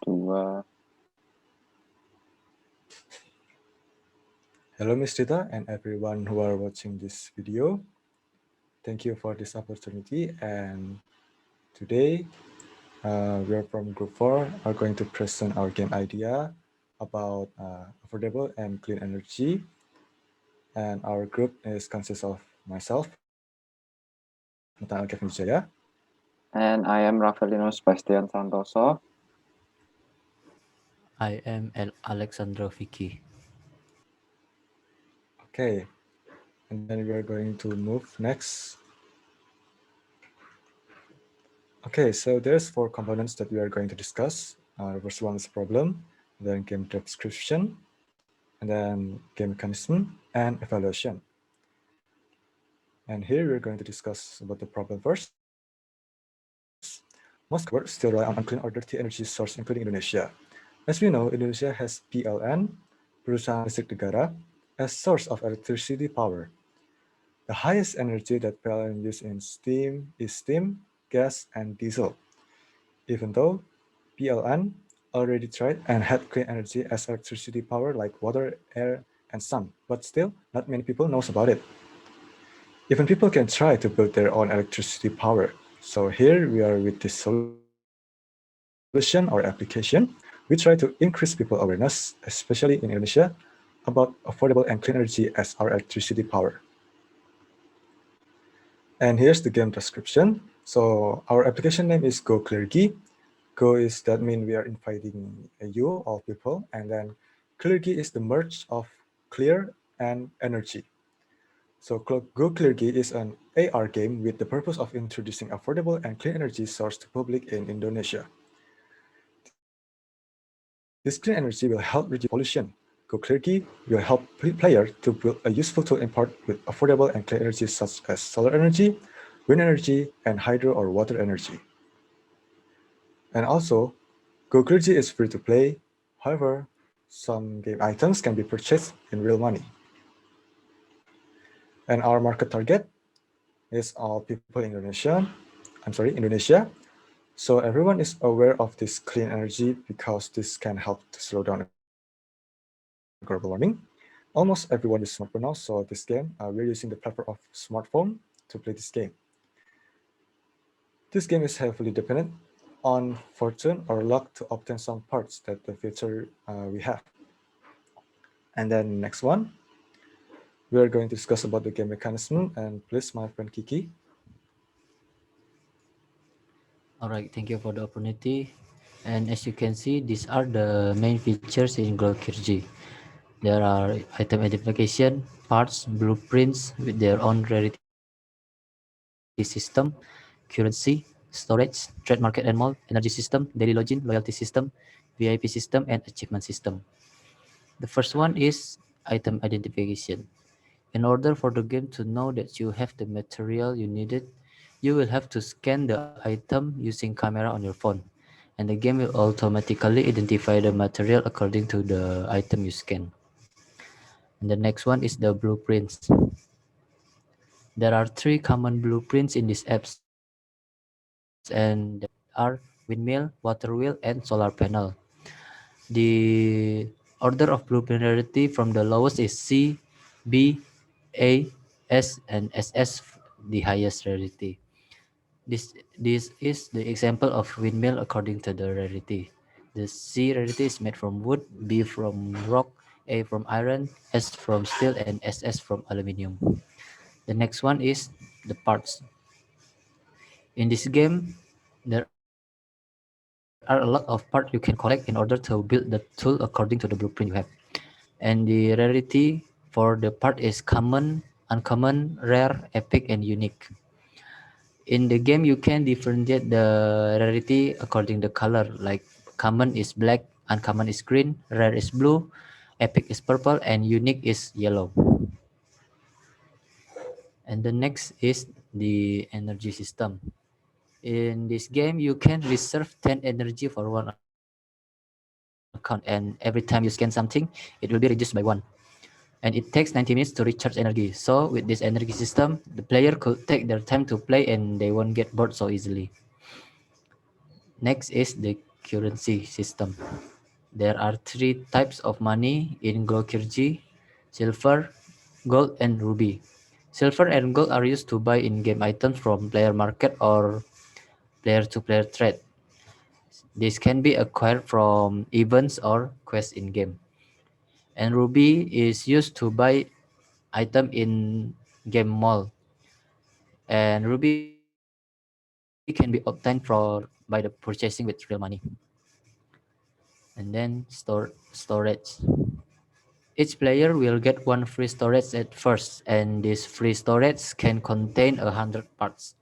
2. Hello, Ms. Rita and everyone who are watching this video. Thank you for this opportunity. And today, we are from Group 4 are going to present our game idea about affordable and clean energy. And our group consists of myself, Nathaniel Kevin Jaya. And I am Rafaelinus Bastian Santoso. I am Alexandro Vicky. Okay, and then we are going to move next. Okay, so there's 4 components that we are going to discuss. The first one is problem, then game description, and then game mechanism and evaluation. And here we're going to discuss about the problem first. Most countries still rely on unclean or dirty energy source, including Indonesia. As we know, Indonesia has PLN, Perusahaan Listrik Negara, as source of electricity power. The highest energy that PLN uses in steam is steam, gas, and diesel. Even though PLN already tried and had clean energy as electricity power like water, air, and sun, but still not many people knows about it. Even people can try to build their own electricity power. So here we are with this solution or application. We try to increase people awareness, especially in Indonesia, about affordable and clean energy as our electricity power. And here's the game description. So our application name is Go Cleargy. Go is that mean we are inviting you, all people, and then Cleargy is the merge of clear and energy. So Go Cleargy is an AR game with the purpose of introducing affordable and clean energy source to public in Indonesia. This clean energy will help reduce pollution. Go Cleargy will help player to build a useful tool import with affordable and clean energy such as solar energy, wind energy, and hydro or water energy. And also, Go Cleargy is free to play. However, some game items can be purchased in real money. And our market target is all people in Indonesia. So everyone is aware of this clean energy because this can help to slow down global warming. Almost everyone uses smartphone now, so this game, we're using the platform of smartphone to play this game. This game is heavily dependent on fortune or luck to obtain some parts that the feature we have. And then next one, we are going to discuss about the game mechanism, and please my friend Kiki. All right, thank you for the opportunity. And as you can see, these are the main features in GlockRG. There are item identification, parts, blueprints with their own rarity system, currency, storage, trade market and mall, energy system, daily login, loyalty system, VIP system, and achievement system. The first one is item identification. In order for the game to know that you have the material you needed, you will have to scan the item using camera on your phone, and the game will automatically identify the material according to the item you scan. And the next one is the blueprints. There are 3 common blueprints in these apps, and are windmill, water wheel, and solar panel. The order of blueprint rarity from the lowest is C, B, A, S, and SS, the highest rarity. This is the example of windmill according to the rarity. The C rarity is made from wood, B from rock, A from iron, S from steel, and SS from aluminium. The next one is the parts. In this game, there are a lot of parts you can collect in order to build the tool according to the blueprint you have. And the rarity for the part is common, uncommon, rare, epic, and unique. In the game, you can differentiate the rarity according to color, like common is black, uncommon is green, rare is blue, epic is purple, and unique is yellow. And the next is the energy system. In this game, you can reserve 10 energy for one account, and every time you scan something, it will be reduced by 1. And it takes 90 minutes to recharge energy. So with this energy system, the player could take their time to play and they won't get bored so easily. Next is the currency system. There are 3 types of money in GloKirji: silver, gold, and ruby. Silver and gold are used to buy in-game items from player market or player-to-player trade. This can be acquired from events or quests in-game. And ruby is used to buy item in game mall. And ruby can be obtained by the purchasing with real money. And then storage. Each player will get 1 free storage at first, and this free storage can contain 100 parts.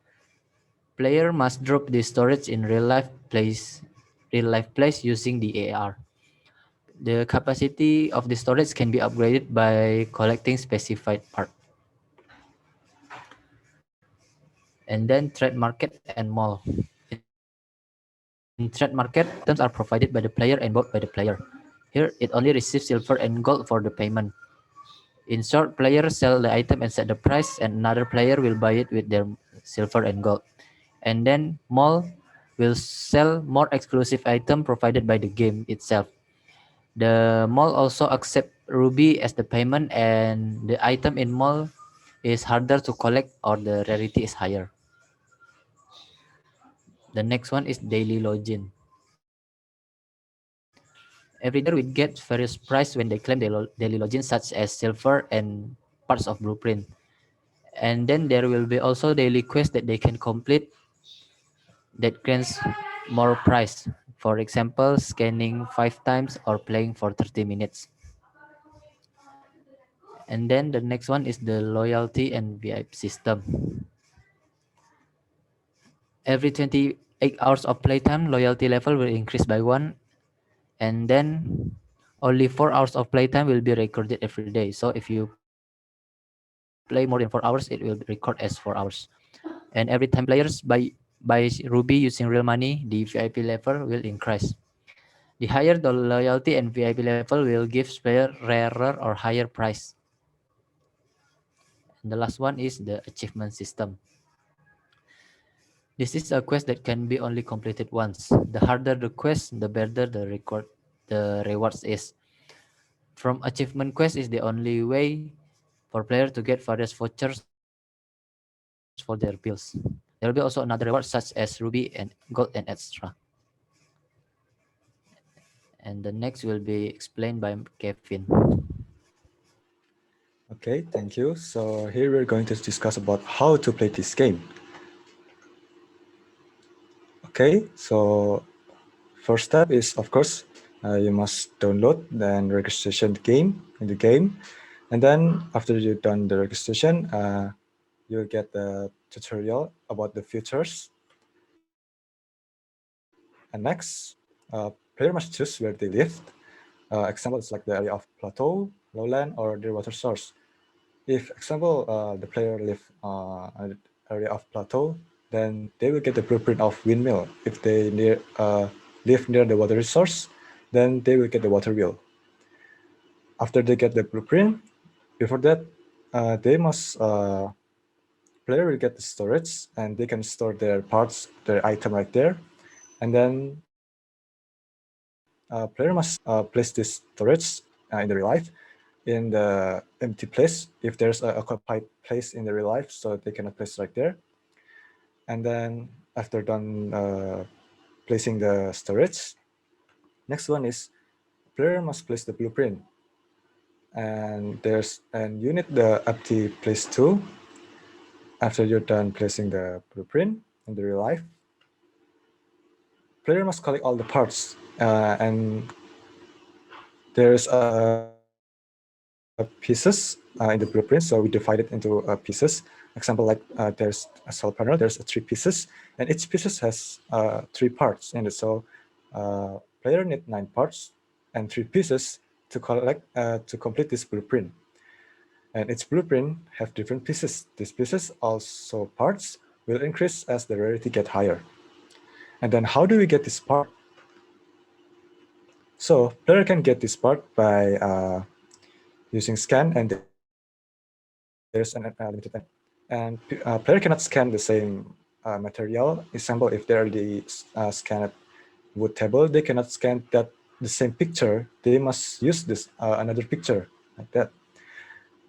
Player must drop this storage in real life place using the AR. The capacity of the storage can be upgraded by collecting specified part. And then trade market and mall. In trade market, items are provided by the player and bought by the player. Here, it only receives silver and gold for the payment. In short, players sell the item and set the price, and another player will buy it with their silver and gold. And then mall will sell more exclusive item provided by the game itself. The mall also accept ruby as the payment, and the item in mall is harder to collect or the rarity is higher. The next one is daily login. Every player will get various price when they claim daily login, such as silver and parts of blueprint. And then there will be also daily quest that they can complete that grants more price. For example, scanning 5 times or playing for 30 minutes. And then the next one is the loyalty and VIP system. Every 28 hours of playtime, loyalty level will increase by 1, and then only 4 hours of playtime will be recorded every day. So if you play more than 4 hours, it will record as 4 hours. And every time players buy ruby using real money, the VIP level will increase. The higher the loyalty and VIP level will give player rarer or higher price. And the last one is the achievement system. This is a quest that can be only completed once. The harder the quest, the better the rewards is. From achievement quest is the only way for player to get various vouchers for their bills. There will be also another reward such as ruby and gold and extra. And the next will be explained by Kevin. Okay, thank you. So here we're going to discuss about how to play this game. Okay, so first step is, of course, you must download and registration in the game. And then after you've done the registration, you'll get the tutorial about the features. And next, player must choose where they live. Example is like the area of plateau, lowland, or the water source. If example, the player live an area of plateau, then they will get the blueprint of windmill. If they live near the water resource, then they will get the water wheel. After they get the blueprint, before that, they must player will get the storage, and they can store their parts, their item right there, and then player must place this storage in the real life in the empty place if there's a occupied place in the real life, so they cannot place right there. And then after done placing the storage, next one is player must place the blueprint, and you need the empty place too. After you're done placing the blueprint in the real life, player must collect all the parts, and there's pieces in the blueprint, so we divide it into pieces. Example, like there's a solar panel, there's 3 pieces, and each pieces has 3 parts in it. So player need 9 parts and 3 pieces to complete this blueprint. And each blueprint have different pieces. These pieces, also parts, will increase as the rarity get higher. And then how do we get this part? So player can get this part by using scan, and there's an limited time. And player cannot scan the same material. Example, if they already scanned wood table, they cannot scan that the same picture. They must use this another picture like that.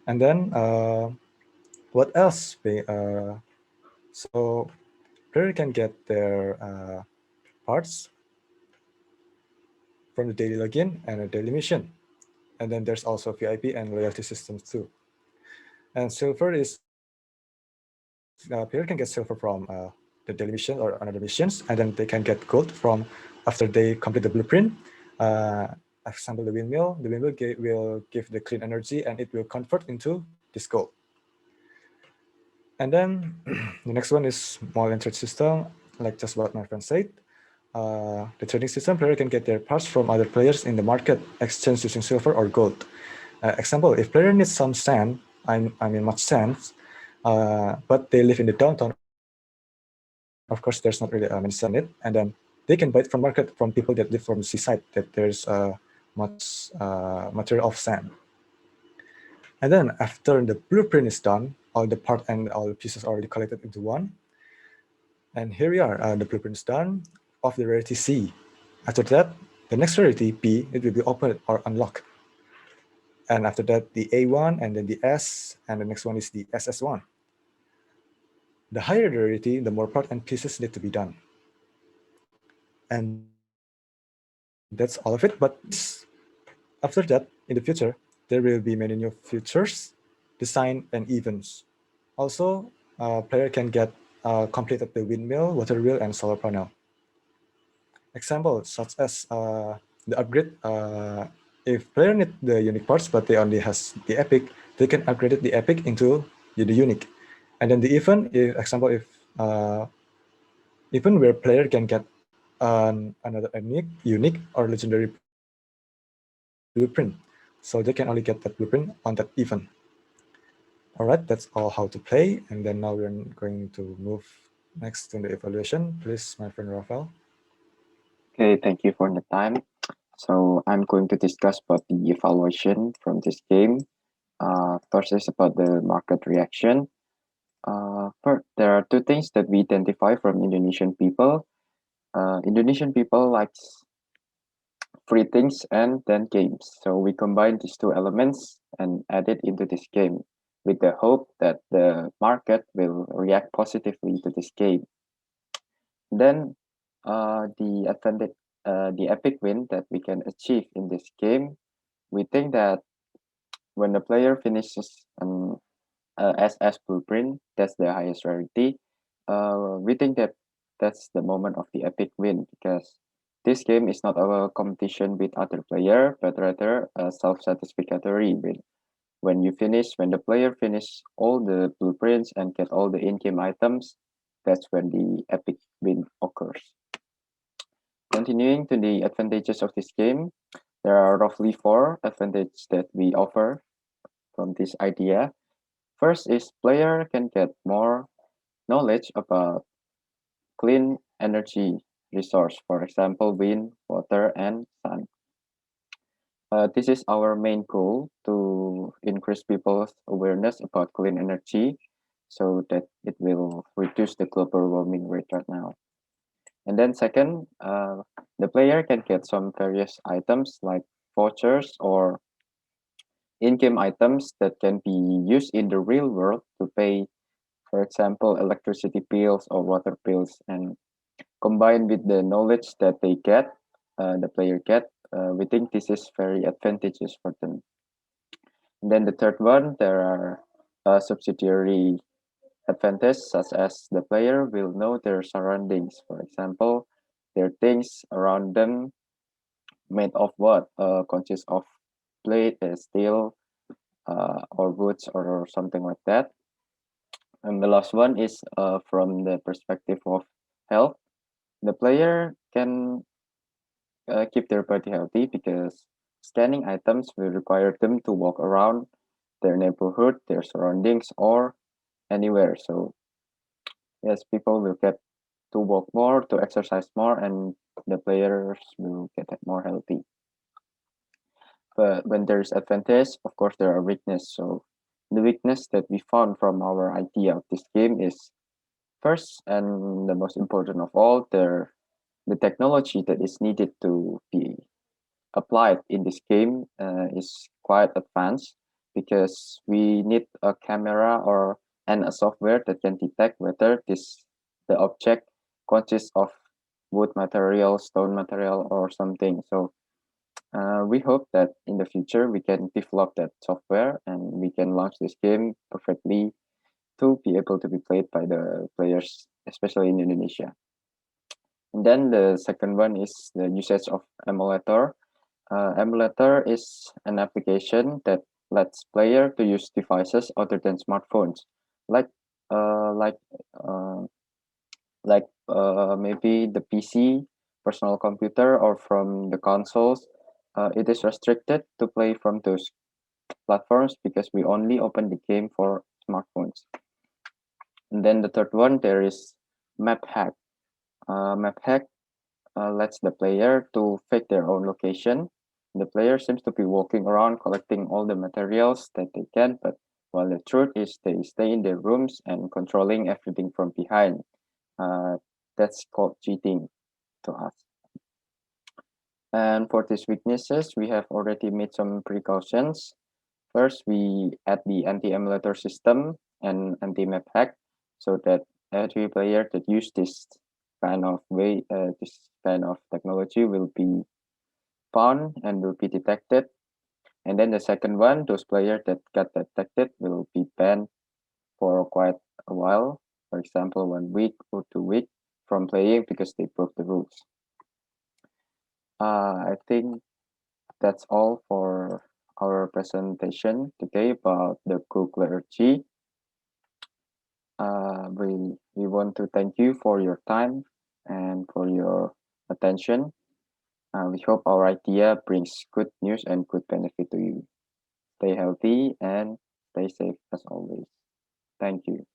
And then what else? So player can get their parts from the daily login and a daily mission. And then there's also VIP and loyalty systems too. And silver is player can get silver from the daily mission or another missions, and then they can get gold from after they complete the blueprint. Example, the windmill. The windmill will give the clean energy, and it will convert into this gold. And then the next one is mall and trade system, like just what my friend said. The trading system, player can get their parts from other players in the market, exchange using silver or gold. Example, if player needs some sand, I mean much sand, but they live in the downtown, of course, there's not really many sand in it, and then they can buy it from market from people that live from the seaside, that there's much material of sand. And then after the blueprint is done, all the part and all the pieces are already collected into one. And here we are, the blueprint is done of the rarity C. After that, the next rarity B, it will be opened or unlocked. And after that, the A1 and then the S, and the next one is the SS1. The higher the rarity, the more part and pieces need to be done. And that's all of it. But after that, in the future, there will be many new features, design, and events. Also, player can get completed the windmill, water wheel, and solar panel. Examples such as the upgrade. If player need the unique parts, but they only has the epic, they can upgrade the epic into the unique. And then the event, if example, if even where player can get another unique or legendary blueprint. So they can only get that blueprint on that event. All right, that's all how to play. And then now we're going to move next to the evaluation. Please, my friend Rafael. Okay, thank you for the time. So I'm going to discuss about the evaluation from this game. First is about the market reaction. First, there are two things that we identify from Indonesian people. Indonesian people likes free things and then games. So we combine these two elements and add it into this game with the hope that the market will react positively to this game. Then the epic win that we can achieve in this game, we think that when the player finishes an SS blueprint, that's the highest rarity. We think that that's the moment of the epic win because this game is not a competition with other player, but rather a self-satisfactory win. When the player finish all the blueprints and get all the in-game items, that's when the epic win occurs. Continuing to the advantages of this game, there are roughly 4 advantages that we offer from this idea. First is player can get more knowledge about clean energy resource, for example, wind, water, and sun. This is our main goal to increase people's awareness about clean energy so that it will reduce the global warming rate right now. And then second, the player can get some various items like vouchers or in-game items that can be used in the real world to pay, for example, electricity bills or water bills, and combined with the knowledge that the player get, we think this is very advantageous for them. And then the third one, there are subsidiary advantages such as the player will know their surroundings. For example, their things around them made of what consists of plate, steel, or woods or something like that. And the last one is from the perspective of health. The player can keep their body healthy because scanning items will require them to walk around their neighborhood, their surroundings, or anywhere. So yes, people will get to walk more, to exercise more, and the players will get more healthy. But when there's advantage, of course there are weakness. So the weakness that we found from our idea of this game is first and the most important of all, the technology that is needed to be applied in this game is quite advanced because we need a camera and a software that can detect whether the object consists of wood material, stone material, or something. So we hope that in the future we can develop that software and we can launch this game perfectly to be able to be played by the players, especially in Indonesia. And then the second one is the usage of emulator. Emulator is an application that lets player to use devices other than smartphones, like uh, like uh, maybe the PC, personal computer, or from the consoles. It is restricted to play from those platforms because we only open the game for smartphones. And then the third one, there is map hack. Map hack lets the player to fake their own location. The player seems to be walking around collecting all the materials that they can, but while the truth is they stay in their rooms and controlling everything from behind. Uh, that's called cheating to us. And for these weaknesses, we have already made some precautions. First, we add the anti-emulator system and anti-map hack so that every player that use this this kind of technology will be found and will be detected. And then the second one, those players that got detected will be banned for quite a while, for example, 1 week or 2 weeks from playing because they broke the rules. I think that's all for our presentation today about the Kukler-G. We want to thank you for your time and for your attention. We hope our idea brings good news and good benefit to you. Stay healthy and stay safe as always. Thank you.